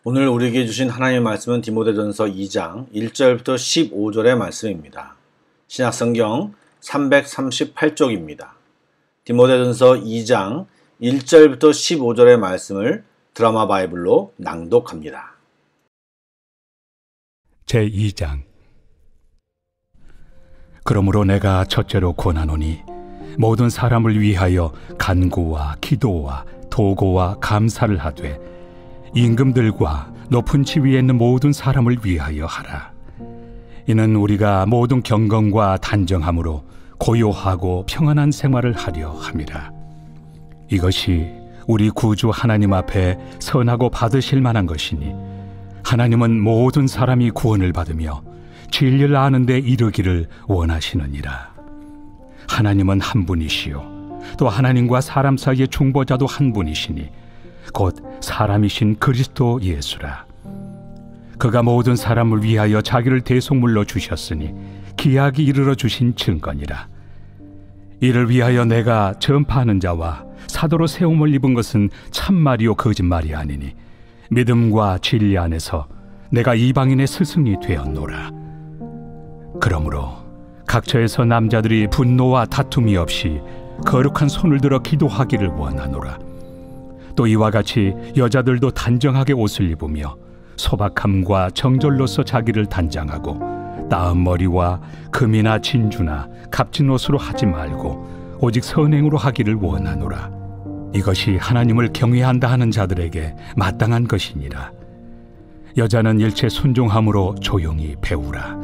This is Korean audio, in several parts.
오늘 우리에게 주신 하나님의 말씀은 디모데전서 2장 1절부터 15절의 말씀입니다. 신약성경 338쪽입니다. 디모데전서 2장 1절부터 15절의 말씀을 드라마 바이블로 낭독합니다. 제2장. 그러므로 내가 첫째로 권하노니 모든 사람을 위하여 간구와 기도와 도고와 감사를 하되 임금들과 높은 지위에 있는 모든 사람을 위하여 하라. 이는 우리가 모든 경건과 단정함으로 고요하고 평안한 생활을 하려 함이라. 이것이 우리 구주 하나님 앞에 선하고 받으실 만한 것이니 하나님은 모든 사람이 구원을 받으며 진리를 아는 데 이르기를 원하시느니라. 하나님은 한 분이시요 또 하나님과 사람 사이의 중보자도 한 분이시니 곧 사람이신 그리스도 예수라. 그가 모든 사람을 위하여 자기를 대속물로 주셨으니 기약이 이르러 주신 증거니라. 이를 위하여 내가 전파하는 자와 사도로 세움을 입은 것은 참말이요 거짓말이 아니니 믿음과 진리 안에서 내가 이방인의 스승이 되었노라. 그러므로 각처에서 남자들이 분노와 다툼이 없이 거룩한 손을 들어 기도하기를 원하노라. 또 이와 같이 여자들도 단정하게 옷을 입으며 소박함과 정절로서 자기를 단장하고 나은 머리와 금이나 진주나 값진 옷으로 하지 말고 오직 선행으로 하기를 원하노라. 이것이 하나님을 경외한다 하는 자들에게 마땅한 것이니라. 여자는 일체 순종함으로 조용히 배우라.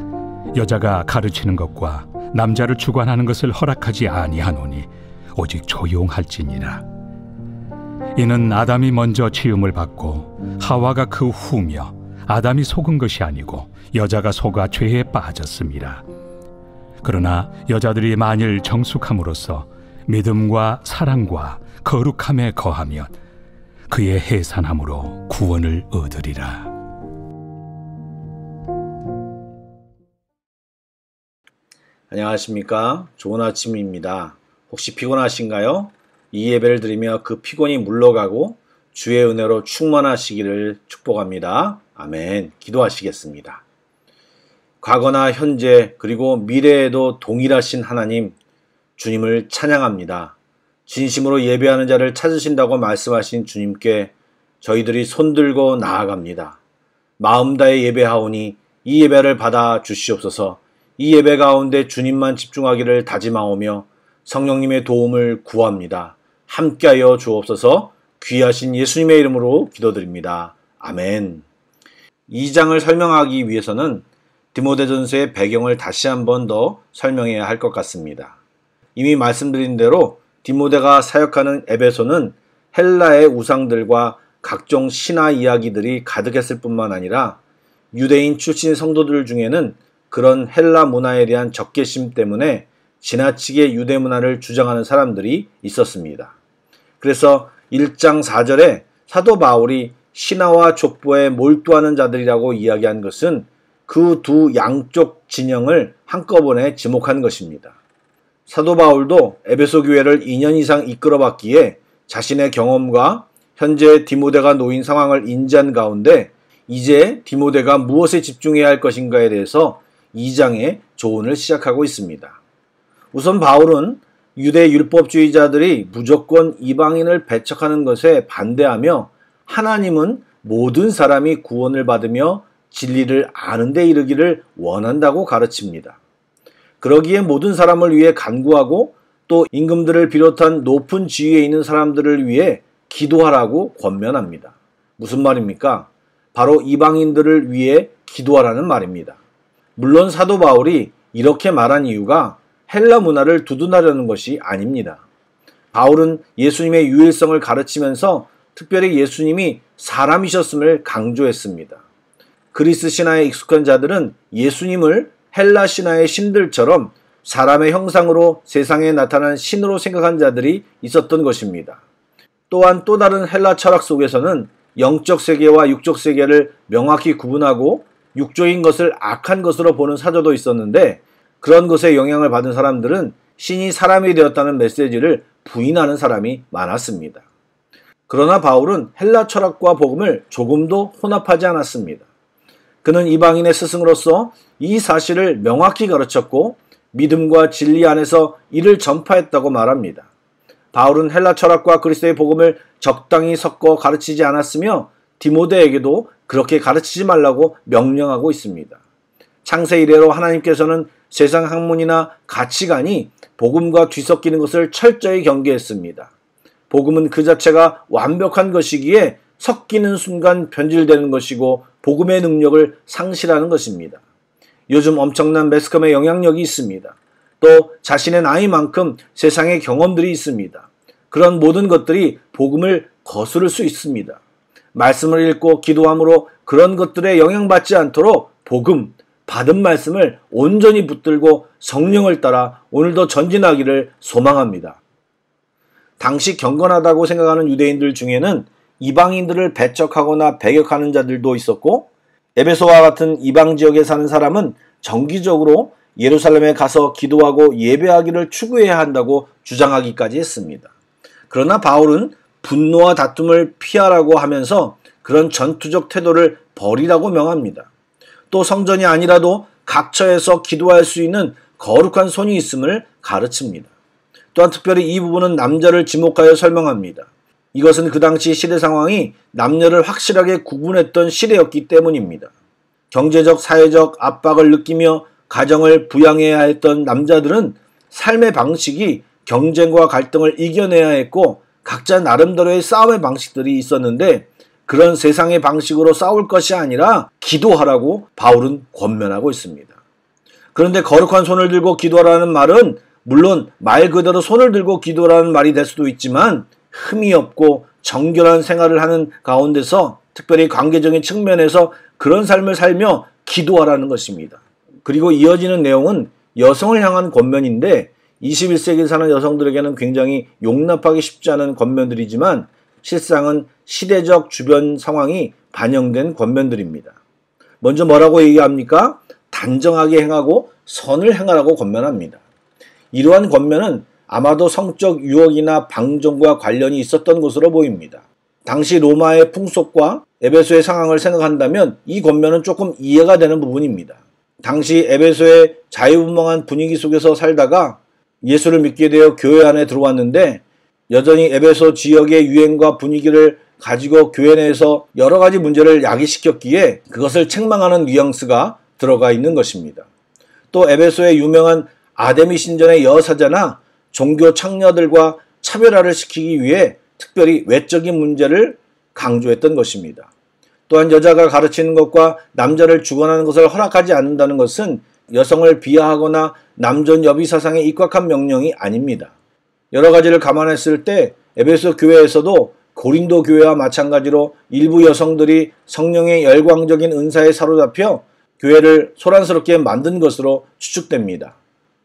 여자가 가르치는 것과 남자를 주관하는 것을 허락하지 아니하노니 오직 조용할지니라. 이는 아담이 먼저 지음을 받고 하와가 그 후며 아담이 속은 것이 아니고 여자가 속아 죄에 빠졌습니다. 그러나 여자들이 만일 정숙함으로써 믿음과 사랑과 거룩함에 거하면 그의 해산함으로 구원을 얻으리라. 안녕하십니까? 좋은 아침입니다. 혹시 피곤하신가요? 이 예배를 드리며 그 피곤이 물러가고 주의 은혜로 충만하시기를 축복합니다. 아멘. 기도하시겠습니다. 과거나 현재 그리고 미래에도 동일하신 하나님, 주님을 찬양합니다. 진심으로 예배하는 자를 찾으신다고 말씀하신 주님께 저희들이 손들고 나아갑니다. 마음 다해 예배하오니 이 예배를 받아 주시옵소서. 이 예배 가운데 주님만 집중하기를 다짐하오며 성령님의 도움을 구합니다. 함께하여 주옵소서. 귀하신 예수님의 이름으로 기도드립니다. 아멘. 2장을 설명하기 위해서는 디모데전서의 배경을 다시 한 번 더 설명해야 할 것 같습니다. 이미 말씀드린 대로 디모데가 사역하는 에베소는 헬라의 우상들과 각종 신화 이야기들이 가득했을 뿐만 아니라 유대인 출신 성도들 중에는 그런 헬라 문화에 대한 적개심 때문에 지나치게 유대 문화를 주장하는 사람들이 있었습니다. 그래서 1장 4절에 사도 바울이 신화와 족보에 몰두하는 자들이라고 이야기한 것은 그 두 양쪽 진영을 한꺼번에 지목한 것입니다. 사도 바울도 에베소 교회를 2년 이상 이끌어봤기에 자신의 경험과 현재 디모데가 놓인 상황을 인지한 가운데 이제 디모데가 무엇에 집중해야 할 것인가에 대해서 2장의 조언을 시작하고 있습니다. 우선 바울은 유대 율법주의자들이 무조건 이방인을 배척하는 것에 반대하며 하나님은 모든 사람이 구원을 받으며 진리를 아는 데 이르기를 원한다고 가르칩니다. 그러기에 모든 사람을 위해 간구하고 또 임금들을 비롯한 높은 지위에 있는 사람들을 위해 기도하라고 권면합니다. 무슨 말입니까? 바로 이방인들을 위해 기도하라는 말입니다. 물론 사도 바울이 이렇게 말한 이유가 헬라 문화를 두둔하려는 것이 아닙니다. 바울은 예수님의 유일성을 가르치면서 특별히 예수님이 사람이셨음을 강조했습니다. 그리스 신화에 익숙한 자들은 예수님을 헬라 신화의 신들처럼 사람의 형상으로 세상에 나타난 신으로 생각한 자들이 있었던 것입니다. 또한 또 다른 헬라 철학 속에서는 영적 세계와 육적 세계를 명확히 구분하고 육조인 것을 악한 것으로 보는 사조도 있었는데 그런 것에 영향을 받은 사람들은 신이 사람이 되었다는 메시지를 부인하는 사람이 많았습니다. 그러나 바울은 헬라 철학과 복음을 조금도 혼합하지 않았습니다. 그는 이방인의 스승으로서 이 사실을 명확히 가르쳤고 믿음과 진리 안에서 이를 전파했다고 말합니다. 바울은 헬라 철학과 그리스도의 복음을 적당히 섞어 가르치지 않았으며 디모데에게도 그렇게 가르치지 말라고 명령하고 있습니다. 창세 이래로 하나님께서는 세상 학문이나 가치관이 복음과 뒤섞이는 것을 철저히 경계했습니다. 복음은 그 자체가 완벽한 것이기에 섞이는 순간 변질되는 것이고 복음의 능력을 상실하는 것입니다. 요즘 엄청난 매스컴의 영향력이 있습니다. 또 자신의 나이만큼 세상의 경험들이 있습니다. 그런 모든 것들이 복음을 거스를 수 있습니다. 말씀을 읽고 기도함으로 그런 것들에 영향받지 않도록 복음, 받은 말씀을 온전히 붙들고 성령을 따라 오늘도 전진하기를 소망합니다. 당시 경건하다고 생각하는 유대인들 중에는 이방인들을 배척하거나 배격하는 자들도 있었고, 에베소와 같은 이방 지역에 사는 사람은 정기적으로 예루살렘에 가서 기도하고 예배하기를 추구해야 한다고 주장하기까지 했습니다. 그러나 바울은 분노와 다툼을 피하라고 하면서 그런 전투적 태도를 버리라고 명합니다. 또 성전이 아니라도 각처에서 기도할 수 있는 거룩한 손이 있음을 가르칩니다. 또한 특별히 이 부분은 남자를 지목하여 설명합니다. 이것은 그 당시 시대 상황이 남녀를 확실하게 구분했던 시대였기 때문입니다. 경제적, 사회적 압박을 느끼며 가정을 부양해야 했던 남자들은 삶의 방식이 경쟁과 갈등을 이겨내야 했고 각자 나름대로의 싸움의 방식들이 있었는데 그런 세상의 방식으로 싸울 것이 아니라 기도하라고 바울은 권면하고 있습니다. 그런데 거룩한 손을 들고 기도하라는 말은 물론 말 그대로 손을 들고 기도하라는 말이 될 수도 있지만 흠이 없고 정결한 생활을 하는 가운데서 특별히 관계적인 측면에서 그런 삶을 살며 기도하라는 것입니다. 그리고 이어지는 내용은 여성을 향한 권면인데 21세기에 사는 여성들에게는 굉장히 용납하기 쉽지 않은 권면들이지만 실상은 시대적 주변 상황이 반영된 권면들입니다. 먼저 뭐라고 얘기합니까? 단정하게 행하고 선을 행하라고 권면합니다. 이러한 권면은 아마도 성적 유혹이나 방종과 관련이 있었던 것으로 보입니다. 당시 로마의 풍속과 에베소의 상황을 생각한다면 이 권면은 조금 이해가 되는 부분입니다. 당시 에베소의 자유분방한 분위기 속에서 살다가 예수를 믿게 되어 교회 안에 들어왔는데 여전히 에베소 지역의 유행과 분위기를 가지고 교회 내에서 여러 가지 문제를 야기시켰기에 그것을 책망하는 뉘앙스가 들어가 있는 것입니다. 또 에베소의 유명한 아데미 신전의 여사자나 종교 창녀들과 차별화를 시키기 위해 특별히 외적인 문제를 강조했던 것입니다. 또한 여자가 가르치는 것과 남자를 주관하는 것을 허락하지 않는다는 것은 여성을 비하하거나 남존 여비 사상에 입각한 명령이 아닙니다. 여러 가지를 감안했을 때 에베소 교회에서도 고린도 교회와 마찬가지로 일부 여성들이 성령의 열광적인 은사에 사로잡혀 교회를 소란스럽게 만든 것으로 추측됩니다.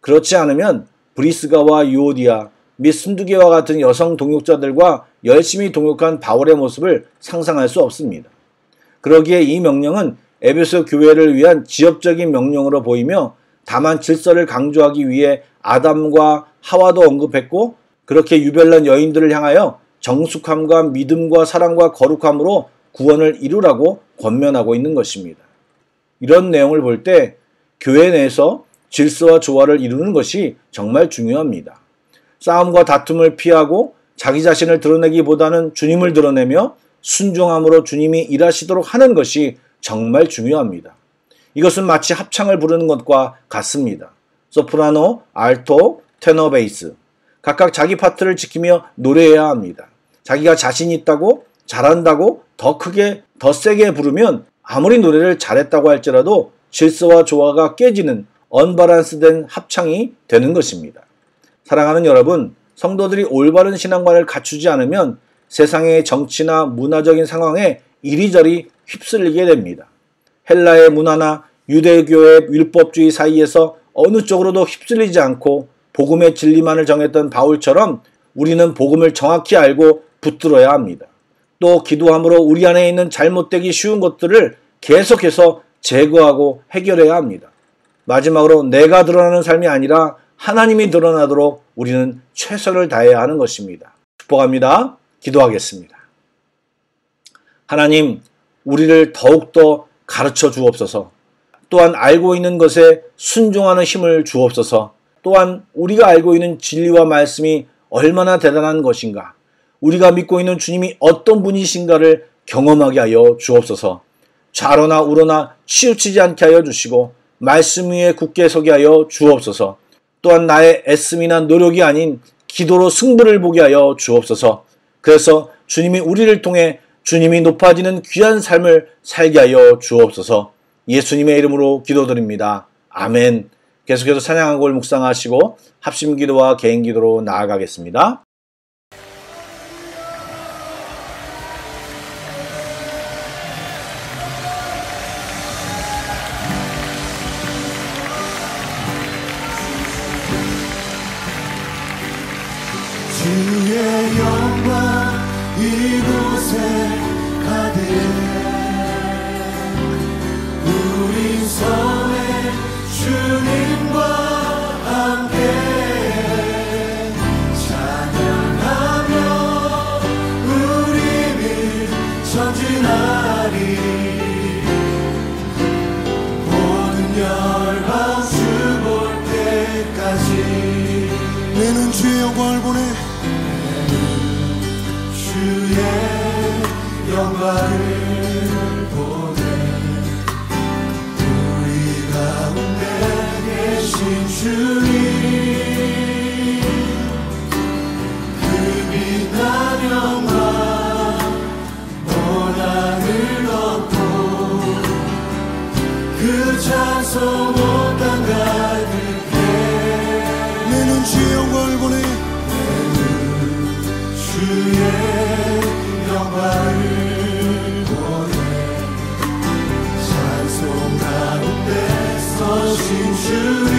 그렇지 않으면 브리스가와 유오디아 및 순두계와 같은 여성 동역자들과 열심히 동역한 바울의 모습을 상상할 수 없습니다. 그러기에 이 명령은 에베소 교회를 위한 지엽적인 명령으로 보이며 다만 질서를 강조하기 위해 아담과 하와도 언급했고 그렇게 유별난 여인들을 향하여 정숙함과 믿음과 사랑과 거룩함으로 구원을 이루라고 권면하고 있는 것입니다. 이런 내용을 볼 때 교회 내에서 질서와 조화를 이루는 것이 정말 중요합니다. 싸움과 다툼을 피하고 자기 자신을 드러내기보다는 주님을 드러내며 순종함으로 주님이 일하시도록 하는 것이 정말 중요합니다. 이것은 마치 합창을 부르는 것과 같습니다. 소프라노, 알토, 테너, 베이스 각각 자기 파트를 지키며 노래해야 합니다. 자기가 자신 있다고 잘한다고 더 크게 더 세게 부르면 아무리 노래를 잘했다고 할지라도 질서와 조화가 깨지는 언밸런스된 합창이 되는 것입니다. 사랑하는 여러분, 성도들이 올바른 신앙관을 갖추지 않으면 세상의 정치나 문화적인 상황에 이리저리 휩쓸리게 됩니다. 헬라의 문화나 유대교의 율법주의 사이에서 어느 쪽으로도 휩쓸리지 않고 복음의 진리만을 정했던 바울처럼 우리는 복음을 정확히 알고 붙들어야 합니다. 또 기도함으로 우리 안에 있는 잘못되기 쉬운 것들을 계속해서 제거하고 해결해야 합니다. 마지막으로 내가 드러나는 삶이 아니라 하나님이 드러나도록 우리는 최선을 다해야 하는 것입니다. 축복합니다. 기도하겠습니다. 하나님, 우리를 더욱더 가르쳐 주옵소서. 또한 알고 있는 것에 순종하는 힘을 주옵소서. 또한 우리가 알고 있는 진리와 말씀이 얼마나 대단한 것인가, 우리가 믿고 있는 주님이 어떤 분이신가를 경험하게 하여 주옵소서. 좌로나 우로나 치우치지 않게 하여 주시고 말씀 위에 굳게 서게 하여 주옵소서. 또한 나의 애씀이나 노력이 아닌 기도로 승부를 보게 하여 주옵소서. 그래서 주님이 우리를 통해 주님이 높아지는 귀한 삶을 살게 하여 주옵소서. 예수님의 이름으로 기도드립니다. 아멘. 계속해서 찬양한 곡을 묵상하시고 합심기도와 개인기도로 나아가겠습니다. 주의 영광 이곳에 가득, 우리 성에 주님과 함께 찬양하며 우리는 전진하리. 모든 열방 주 볼 때까지 내는 주의 영광을 보내, 주의 영광을 보내. 우리 가운데 계신 주님, 그 빛난 영광 온 하늘 덮고 그 찬송 온 땅 가득해. 내는 주의 영광을 보내, 주의 영광을 보내. 찬송 가운데 서신 주님,